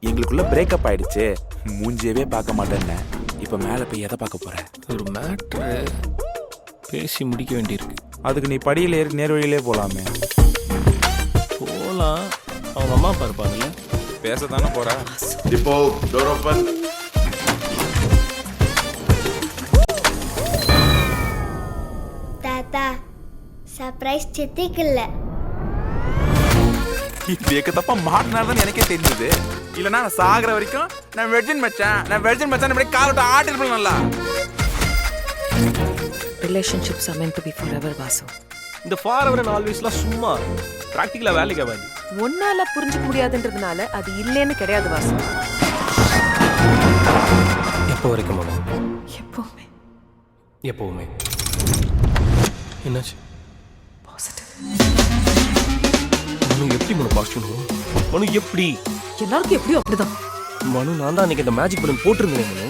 எங்களுக்குள்ள பிரேக்கப் ஆயிடுச்சு, மூஞ்சியவே பார்க்க மாட்டேன்னு. இப்ப மேல போய் எதை பார்க்க போற? ஒரு மேட்ரு பேசி முடிக்க வேண்டியிருக்கு. அதுக்கு நீ படியில ஏறி நேர் வழியிலே போலாமே. போகலாம், அவங்க அம்மா அப்பா இருப்பாங்கல்ல. பேசத்தானே போற. இப்போ டோர் ஓபன். தாத்தா சர்ப்ரைஸ் சித்திக்குல்ல. இது தப்பா மாட்டினால்தான் எனக்கே தெரிஞ்சது. இல்லைன்னா நான் சாகிற வரைக்கும் நான் வெர்ஜின் மச்சான் காலோட்ட ஆட்டிருப்பேன். நல்லா relationships are meant to be forever, Vasu. இந்த ஃபார் அண்ட் ஆல்வேஸ்லாம் சும்மா ப்ராக்டிக்கலா வேலைக்கு ஆகாது. ஒன்னால புரிஞ்சுக்க முடியாதுன்றதுனால அது இல்லைன்னு கிடையாது வாசு. எப்போ வரைக்கும் மாமா? எப்பவுமே. எப்பவுமே. என்னாச்சு? பாசிட்டிவ். மனு எப்படி மனு பாசிட்டிவ்? மனு எப்படி? எல்லாருக்கும் எப்படியோ அப்படிதான். மனு நான் தான் அன்னைக்கு இந்த மேஜிக் பலூன் போட்டிருந்தேன் மனு.